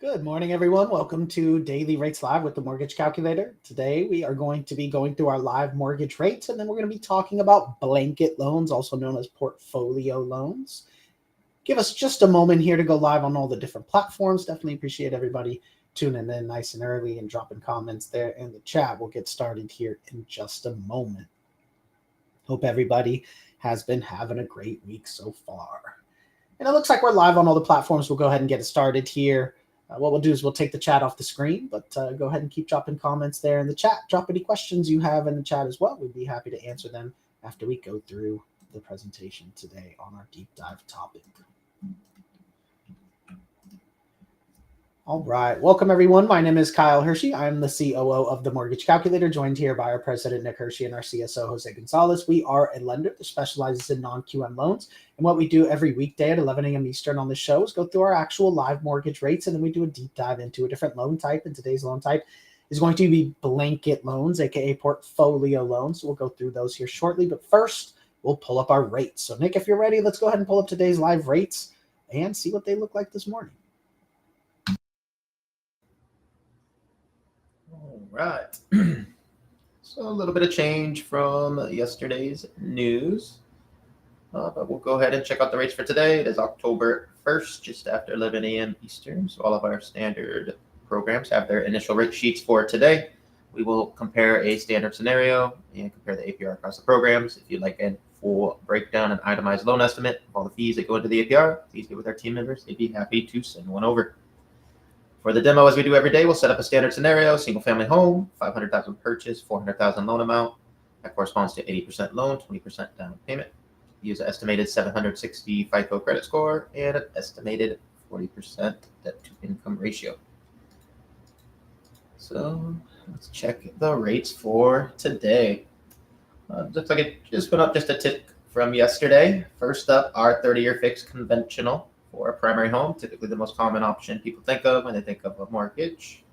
Good morning, everyone. Welcome to Daily Rates Live with the Mortgage Calculator. Today, we are going to be going through our live mortgage rates, and then we're going to be talking about blanket loans, also known as portfolio loans. Give us just a moment here to go live on all the different platforms. Definitely appreciate everybody tuning in nice and early and dropping comments there in the chat. We'll get started here in just a moment. Hope everybody has been having a great week so far. And it looks like we're live on all the platforms. We'll go ahead and get it started here. What we'll do is we'll take the chat off the screen, but go ahead and keep dropping comments there in the chat. Drop any questions you have in the chat as well. We'd be happy to answer them after we go through the presentation today on our deep dive topic. All right. Welcome, everyone. My name is Kyle Hershey. I'm the COO of the Mortgage Calculator, joined here by our president, Nick Hershey, and our CSO, Jose Gonzalez. We are a lender that specializes in non-QM loans. And what we do every weekday at 11 a.m. Eastern on the show is go through our actual live mortgage rates, and then we do a deep dive into a different loan type. And today's loan type is going to be blanket loans, aka portfolio loans. So we'll go through those here shortly. But first, we'll pull up our rates. So, Nick, if you're ready, let's go ahead and pull up today's live rates and see what they look like this morning. All right. So a little bit of change from yesterday's news. But we'll go ahead and check out the rates for today. It is October 1st, just after 11 a.m. Eastern. So all of our standard programs have their initial rate sheets for today. We will compare a standard scenario and compare the APR across the programs. If you'd like a full breakdown and itemized loan estimate of all the fees that go into the APR, please get with our team members. They'd be happy to send one over. For the demo, as we do every day, we'll set up a standard scenario, single-family home, $500,000 purchase, $400,000 loan amount. That corresponds to 80% loan, 20% down payment. Use an estimated 760 FICO credit score and an estimated 40% debt-to-income ratio. So let's check the rates for today. Looks like it just went up just a tick from yesterday. First up, our 30-year fixed conventional for a primary home, typically the most common option people think of when they think of a mortgage.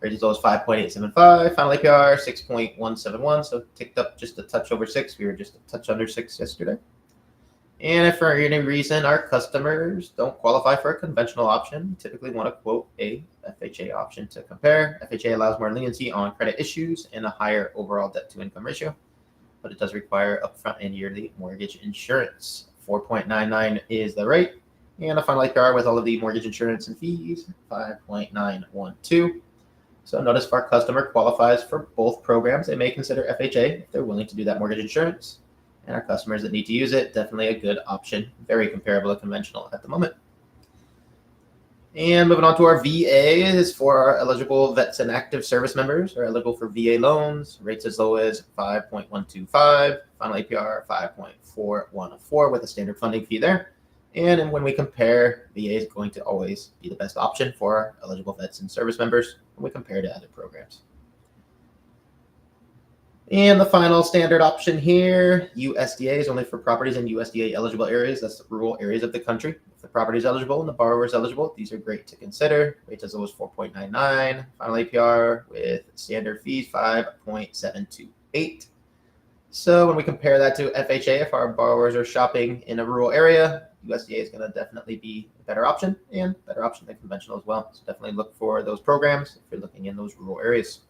Rate as low as 5.875, final APR 6.171, so ticked up just a touch over 6. We were just a touch under 6 yesterday. And if for any reason our customers don't qualify for a conventional option, we typically want to quote a FHA option to compare. FHA allows more leniency on credit issues and a higher overall debt-to-income ratio, but it does require upfront and yearly mortgage insurance. 4.99 is the rate. And a final APR with all of the mortgage insurance and fees, 5.912. So notice if our customer qualifies for both programs, they may consider FHA if they're willing to do that mortgage insurance. And our customers that need to use it, definitely a good option. Very comparable to conventional at the moment. And moving on to our VA is for our eligible vets and active service members are eligible for VA loans. Rates as low as 5.125, final APR 5.414 with a standard funding fee there. And when we compare, VA is going to always be the best option for our eligible vets and service members when we compare to other programs. And the final standard option here, USDA is only for properties in USDA eligible areas. That's the rural areas of the country. If the property is eligible and the borrower is eligible, these are great to consider. Rates as low as 4.99, final APR with standard fees 5.728. So when we compare that to FHA, if our borrowers are shopping in a rural area, USDA is going to definitely be a better option and better option than conventional as well. So definitely look for those programs if you're looking in those rural areas.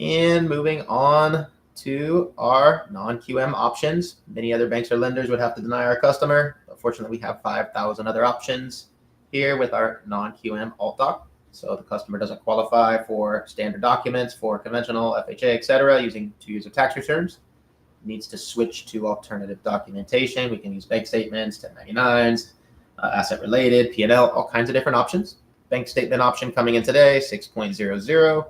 And moving on to our non-QM options. Many other banks or lenders would have to deny our customer. But fortunately, we have 5,000 other options here with our non-QM alt doc. So the customer doesn't qualify for standard documents for conventional, FHA, etc., using 2 years of tax returns. Needs to switch to alternative documentation. We can use bank statements, 1099s, asset related, P&L, all kinds of different options. Bank statement option coming in today, 6.00,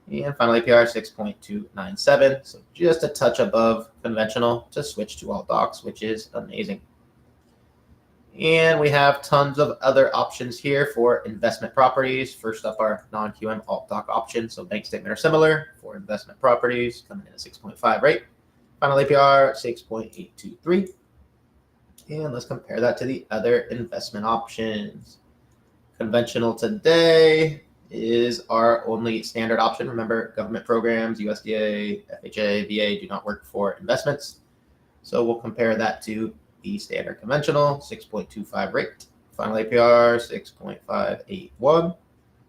and final APR 6.297. So just a touch above conventional to switch to alt docs, which is amazing. And we have tons of other options here for investment properties. First up, our non-QM alt doc option. So bank statement are similar for investment properties, coming in at 6.5 rate. Final APR 6.823. And let's compare that to the other investment options. Conventional today is our only standard option. Remember, government programs, USDA, FHA, VA do not work for investments. So we'll compare that to the standard conventional, 6.25 rate. Final APR 6.581,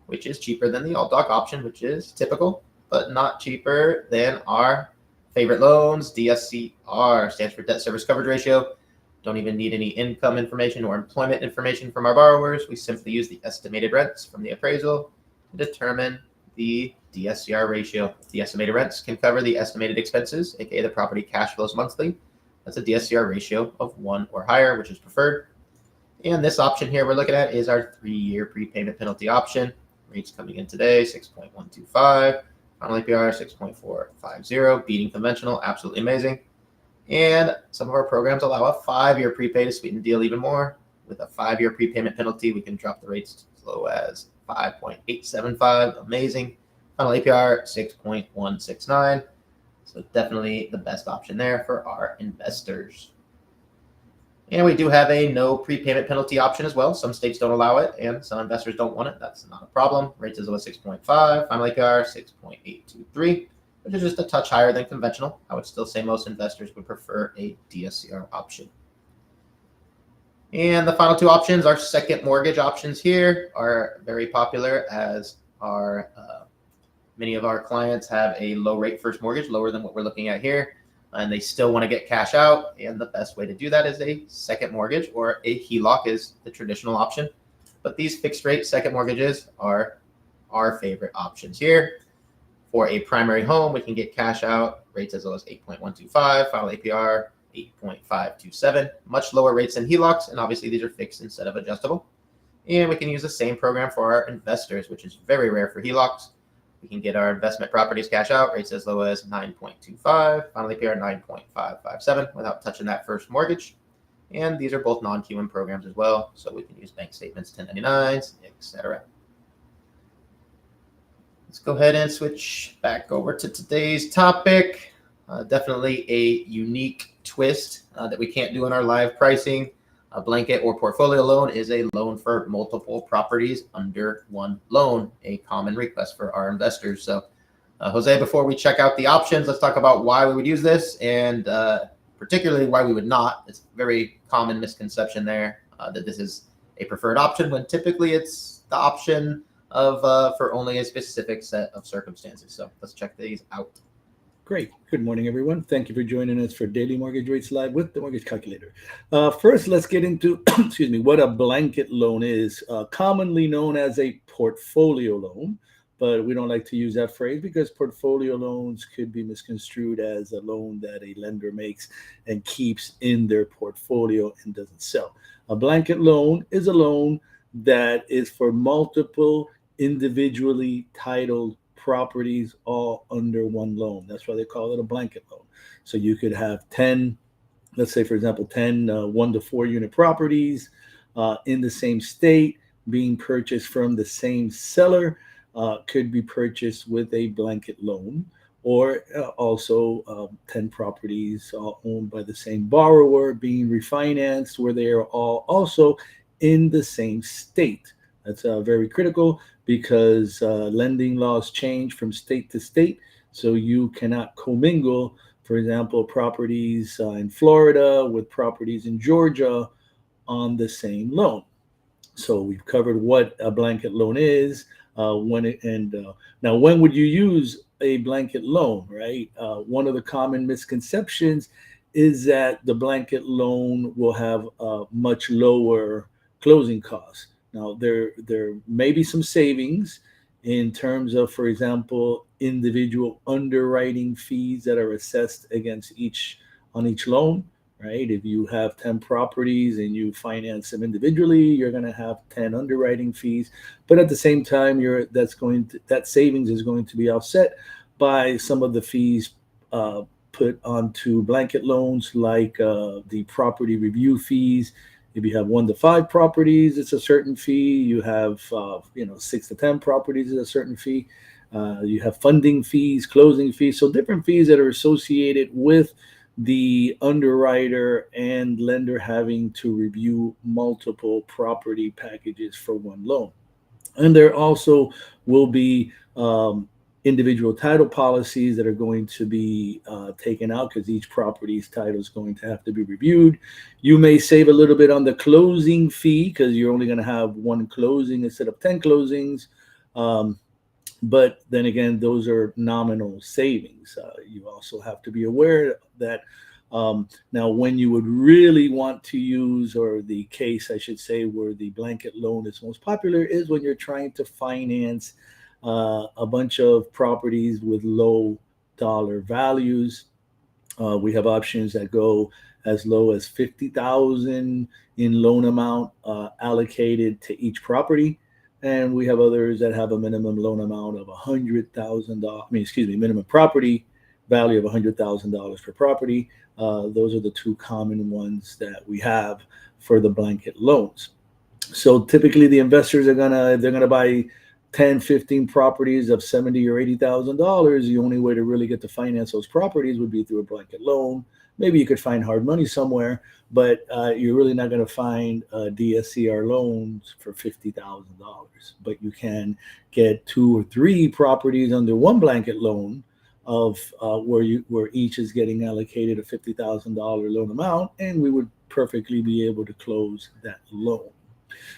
which is cheaper than the alt doc option, which is typical, but not cheaper than our favorite loans. DSCR stands for debt service coverage ratio. Don't even need any income information or employment information from our borrowers. We simply use the estimated rents from the appraisal to determine the DSCR ratio. The estimated rents can cover the estimated expenses, aka the property cash flows monthly. That's a DSCR ratio of 1 or higher, which is preferred. And this option here we're looking at is our 3-year prepayment penalty option. Rates coming in today, 6.125. Final APR 6.450, beating conventional, absolutely amazing. And some of our programs allow a 5-year prepay to sweeten the deal even more. With a 5-year prepayment penalty, we can drop the rates as low as 5.875, amazing. Final APR 6.169, so definitely the best option there for our investors. And we do have a no prepayment penalty option as well. Some states don't allow it, and some investors don't want it. That's not a problem. Rates as low as 6.5, final APR 6.823, which is just a touch higher than conventional. I would still say most investors would prefer a DSCR option. And the final 2 options, our second mortgage options here, are very popular as our many of our clients have a low rate first mortgage, lower than what we're looking at here, and they still want to get cash out. And the best way to do that is a second mortgage, or a HELOC is the traditional option. But these fixed rate second mortgages are our favorite options here. For a primary home, we can get cash out, rates as low as 8.125, final APR 8.527, much lower rates than HELOCs, and obviously these are fixed instead of adjustable. And we can use the same program for our investors, which is very rare for HELOCs. We can get our investment properties cash out, rates as low as 9.25, final APR 9.557 without touching that first mortgage. And these are both non-QM programs as well, so we can use bank statements, 1099s, etc. Let's go ahead and switch back over to today's topic. Definitely a unique twist that we can't do in our live pricing. A blanket or portfolio loan is a loan for multiple properties under one loan, a common request for our investors. So, Jose, before we check out the options, let's talk about why we would use this, and particularly why we would not. It's a very common misconception there that this is a preferred option, when typically it's the option of for only a specific set of circumstances. So let's check these out. Great. Good morning, everyone. Thank you for joining us for Daily Mortgage Rates Live with the Mortgage Calculator. First, let's get into excuse me, what a blanket loan is, commonly known as a portfolio loan, but we don't like to use that phrase because portfolio loans could be misconstrued as a loan that a lender makes and keeps in their portfolio and doesn't sell. A blanket loan is a loan that is for multiple individually titled properties all under one loan. That's why they call it a blanket loan. So you could have 10, let's say, for example, 10 1 to 4 unit properties in the same state being purchased from the same seller, could be purchased with a blanket loan, or also 10 properties owned by the same borrower being refinanced where they are all also in the same state. That's very critical because lending laws change from state to state. So you cannot commingle, for example, properties in Florida with properties in Georgia on the same loan. So we've covered what a blanket loan is. Now, when would you use a blanket loan, right? One of the common misconceptions is that the blanket loan will have much lower closing costs. Now, there may be some savings in terms of, for example, individual underwriting fees that are assessed against each loan, right? If you have 10 properties and you finance them individually, you're going to have 10 underwriting fees. But at the same time, that savings is going to be offset by some of the fees put onto blanket loans, like the property review fees. If you have 1 to 5 properties, it's a certain fee. You have 6 to 10 properties, is a certain fee. You have funding fees, closing fees, so different fees that are associated with the underwriter and lender having to review multiple property packages for one loan. And there also will be individual title policies that are going to be taken out because each property's title is going to have to be reviewed. You may save a little bit on the closing fee because you're only going to have one closing instead of 10 closings. But then again, those are nominal savings. You also have to be aware that now when you would really want to use, or the case I should say where the blanket loan is most popular, is when you're trying to finance a bunch of properties with low dollar values. We have options that go as low as $50,000 in loan amount allocated to each property, and we have others that have a minimum loan amount of $100,000. Minimum property value of $100,000 per property. Those are the two common ones that we have for the blanket loans. So typically, the investors they're gonna buy 10, 15 properties of $70,000 or $80,000. The only way to really get to finance those properties would be through a blanket loan. Maybe you could find hard money somewhere, but you're really not going to find DSCR loans for $50,000. But you can get 2 or 3 properties under one blanket loan of where each is getting allocated a $50,000 loan amount, and we would perfectly be able to close that loan.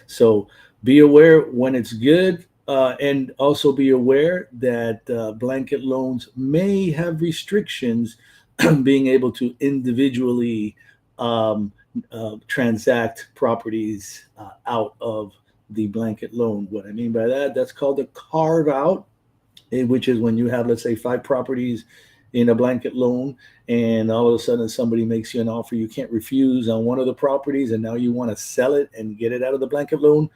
So be aware when it's good. And also be aware that blanket loans may have restrictions being able to individually transact properties out of the blanket loan. What I mean by that, that's called a carve out, which is when you have, let's say, 5 properties in a blanket loan, and all of a sudden somebody makes you an offer you can't refuse on one of the properties, and now you want to sell it and get it out of the blanket loan.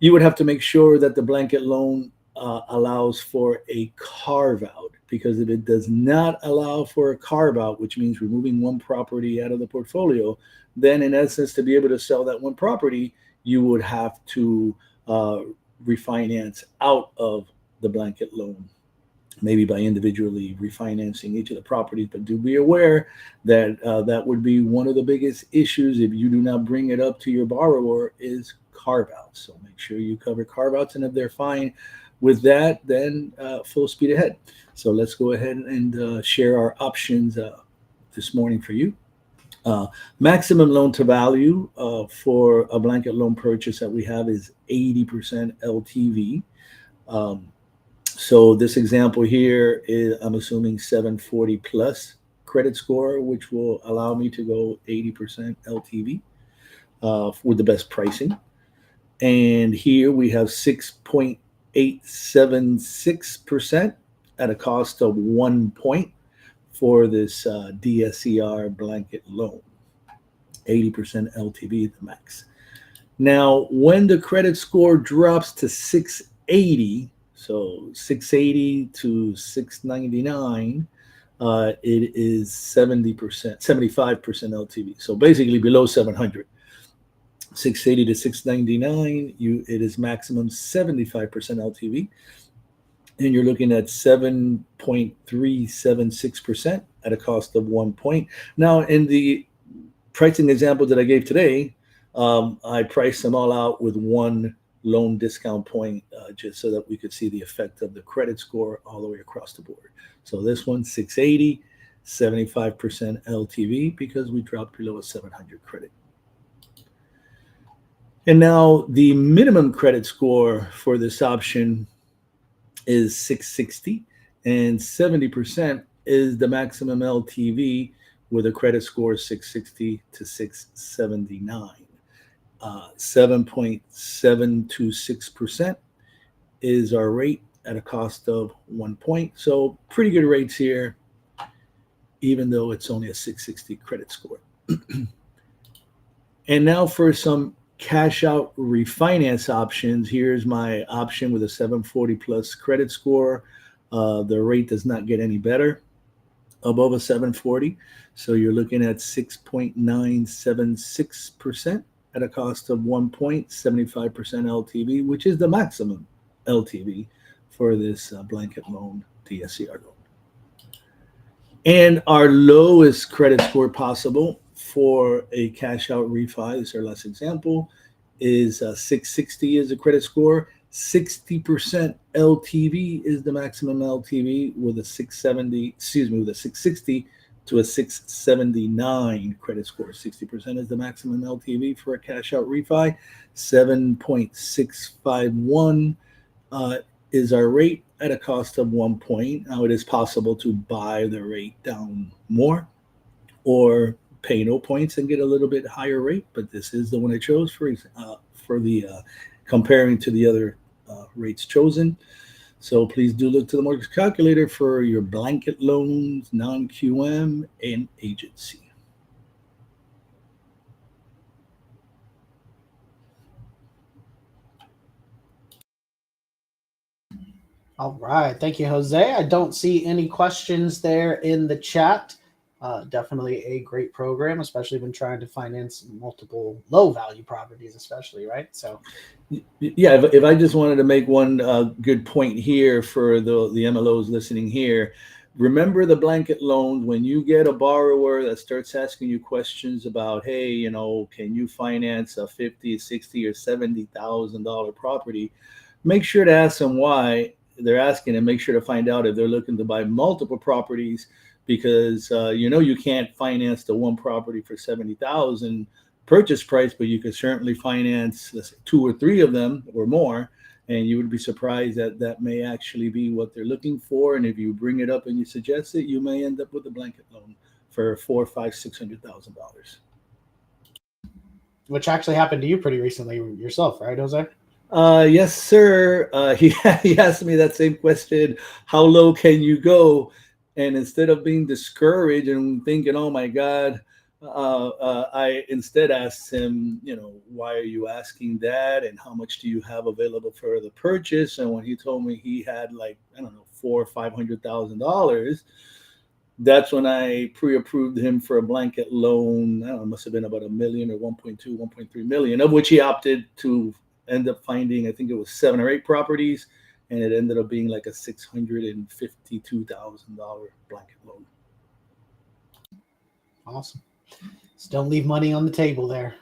You would have to make sure that the blanket loan allows for a carve out, because if it does not allow for a carve out, which means removing one property out of the portfolio, then in essence, to be able to sell that one property, you would have to refinance out of the blanket loan, maybe by individually refinancing each of the properties. But do be aware that that would be one of the biggest issues if you do not bring it up to your borrower, is carve outs. So make sure you cover carve outs, and if they're fine with that, then full speed ahead. So let's go ahead and share our options this morning for you. Maximum loan to value for a blanket loan purchase that we have is 80% LTV. So this example here is, I'm assuming 740 plus credit score, which will allow me to go 80% LTV with the best pricing. And here we have 6.876% at a cost of 1 point for this DSCR blanket loan. 80% LTV, the max. Now, when the credit score drops to 680, so 680 to 699, it is 75% LTV. So basically below 700. 680 to 699, it is maximum 75% LTV. And you're looking at 7.376% at a cost of 1 point. Now, in the pricing example that I gave today, I priced them all out with one loan discount point, just so that we could see the effect of the credit score all the way across the board. So this one, 680, 75% LTV, because we dropped below a 700 credit. And now the minimum credit score for this option is 660, and 70% is the maximum LTV with a credit score of 660 to 679. 7.726% is our rate at a cost of 1 point. So pretty good rates here, even though it's only a 660 credit score. And now for some cash out refinance options. Here's my option with a 740 plus credit score. The rate does not get any better above a 740. So you're looking at 6.976% at a cost of 1 point, 75% LTV, which is the maximum LTV for this blanket loan, DSCR loan. And our lowest credit score possible for a cash out refi, this is our last example, is 660 is the credit score. 60% LTV is the maximum LTV with a 660 to a 679 credit score. 60% is the maximum LTV for a cash out refi. 7.651 is our rate at a cost of 1 point. Now it is possible to buy the rate down more or pay no points and get a little bit higher rate, but this is the one I chose for the comparing to the other rates chosen. So please do look to the mortgage calculator for your blanket loans, non-QM, and agency. All right. Thank you, Jose. I don't see any questions there in the chat. Definitely a great program, especially when trying to finance multiple low value properties, especially, right? So, yeah, if I just wanted to make one good point here for the MLOs listening here, remember the blanket loans. When you get a borrower that starts asking you questions about, hey, you know, can you finance a $50, $60, or $70,000 property? Make sure to ask them why they're asking, and make sure to find out if they're looking to buy multiple properties, because you can't finance the one property for $70,000 purchase price, but you could certainly finance, let's say, 2 or 3 of them or more, and you would be surprised that that may actually be what they're looking for. And if you bring it up and you suggest it, you may end up with a blanket loan for $400,000, $500,000, $600,000. which actually happened to you pretty recently yourself, right, Jose? Yes, sir. He asked me that same question: how low can you go? And instead of being discouraged and thinking, "Oh my God," I instead asked him, why are you asking that, and how much do you have available for the purchase? And when he told me he had, like, I don't know, $400,000 or $500,000, that's when I pre-approved him for a blanket loan. I don't know, it must have been about $1 million or 1.2, 1.3 million, of which he opted to end up finding, I think it was 7 or 8 properties, and it ended up being like a $652,000 blanket loan. Awesome. So don't leave money on the table there.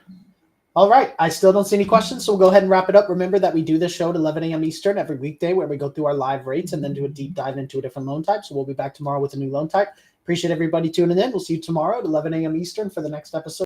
All right. I still don't see any questions, so we'll go ahead and wrap it up. Remember that we do this show at 11 a.m. Eastern every weekday, where we go through our live rates and then do a deep dive into a different loan type. So we'll be back tomorrow with a new loan type. Appreciate everybody tuning in. We'll see you tomorrow at 11 a.m. Eastern for the next episode.